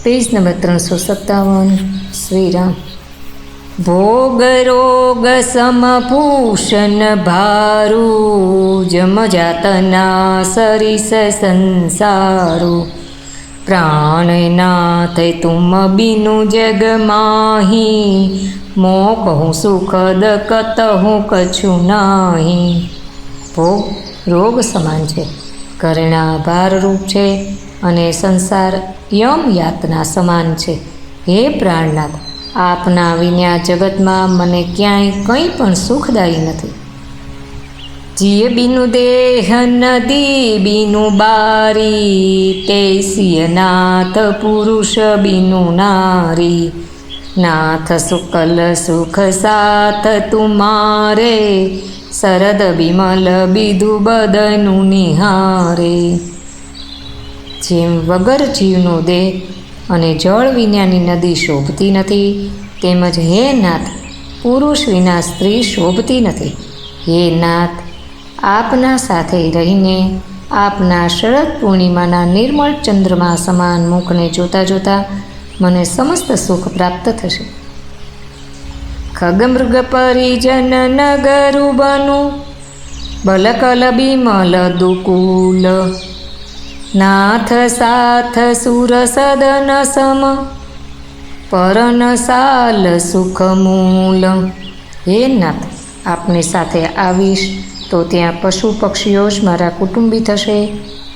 Page number 357 Shriram. भोग रोग समभूषण भारू जम जातना सरिस संसारू प्राणनाथ तुम बिनु जग माही मो कहूँ सुखद कतहूँ कछु नाही। भोग रोग સમાન છે, ઘરેણા ભારરૂપ છે અને સંસાર યમ યાતના સમાન છે। હે પ્રાણનાથ, આપના વિના જગતમાં મને ક્યાંય કંઈ પણ સુખદાયી નથી। જીય બીનું દેહ નદી બીનું બારી તે સિયનાથ પુરુષ બીનું નારી। नाथ सुकल सुख साथ तुम्हारे शरद बिमल बिधु बदनु निहारे। जेम वगर जीवनो देह अने जल विनानी नदी शोभती नथी, तेमज हे नाथ पुरुष विना स्त्री शोभती नथी। हे नाथ, आपना साथे रहीने आपना शरद पूर्णिमाना निर्मल चंद्रमा समान मुखने जोता जोता મને સમસ્ત સુખ પ્રાપ્ત થશે। ખગમૃગ પરિજન નગરુ બનુ બલકલ બિમલ દુકુલ નાથ સાથ સુર સદન સમ પરન સાલ સુખ મૂલ। હે નાથ, આપની સાથે આવીશ તો ત્યાં પશુ પક્ષીઓ જ મારા કુટુંબી થશે,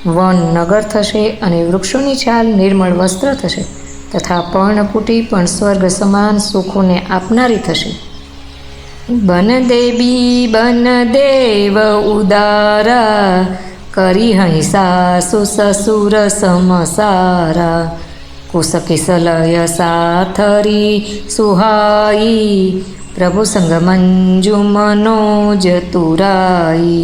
વન નગર થશે અને વૃક્ષોની છાલ નિર્મળ વસ્ત્ર થશે તથા પર્ણકુટી પણ સ્વર્ગ સમાન સુખોને આપનારી થશે। બન દેવી બન દેવ ઉદારા કરી હંસા સુસસુર સમસારા કુસકિસલય સાથરી સુહાઈ પ્રભુ સંગ મંજુ મનોજ તુરાઈ।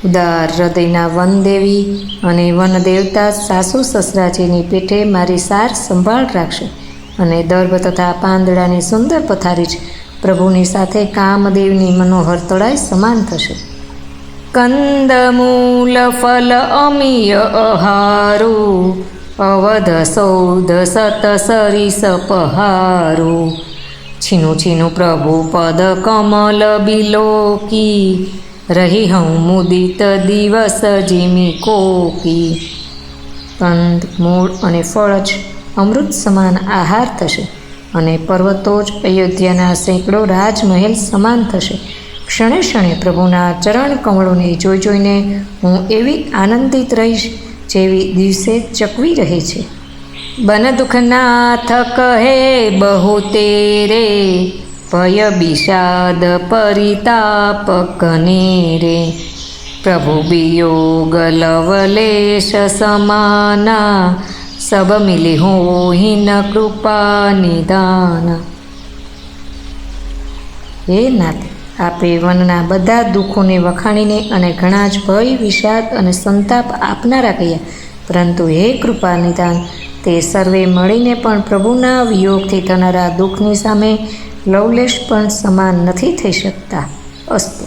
ઉદાર હૃદયના વનદેવી અને વનદેવતા સાસુ સસરાજીની પેઠે મારી સાર સંભાળ રાખશે અને દર્ભ તથા પાંદડાની સુંદર પથારી જ પ્રભુની સાથે કામદેવની મનોહર તળાઈ સમાન થશે। કંદમૂલ ફલ અમીય અહારું અવધ સૌધ સત સરિસ પહારું છીનું છીનું પ્રભુ પદ કમલ બિલોકી રહી હું મુદિત દિવસ જીમી કોકી। કંદ મૂળ અને ફળ જ અમૃત સમાન આહાર થશે અને પર્વતો જ અયોધ્યાના સેંકડો રાજમહેલ સમાન થશે। ક્ષણે ક્ષણે પ્રભુના ચરણ કમળોને જોઈ જોઈને હું એવી આનંદિત રહીશ જેવી દિવસે ચકવી રહે છે। બન દુઃખનાથ કહે બહુ તેરે ભય વિષાદ પરિતાપ કનેરે પ્રભુ વિયોગ લવલેશ સમાના સબ મિલી હો હિન કૃપા નિદાન। હે નાથ, આપે વનના બધા દુઃખોને વખાણીને અને ઘણા જ ભય વિષાદ અને સંતાપ આપનારા કહ્યા, પરંતુ હે કૃપા નિદાન, તે સર્વે મળીને પણ પ્રભુના વિયોગથી થનારા દુઃખની સામે લવલેશ પણ સમાન નથી થઈ શકતા। અસ્તુ।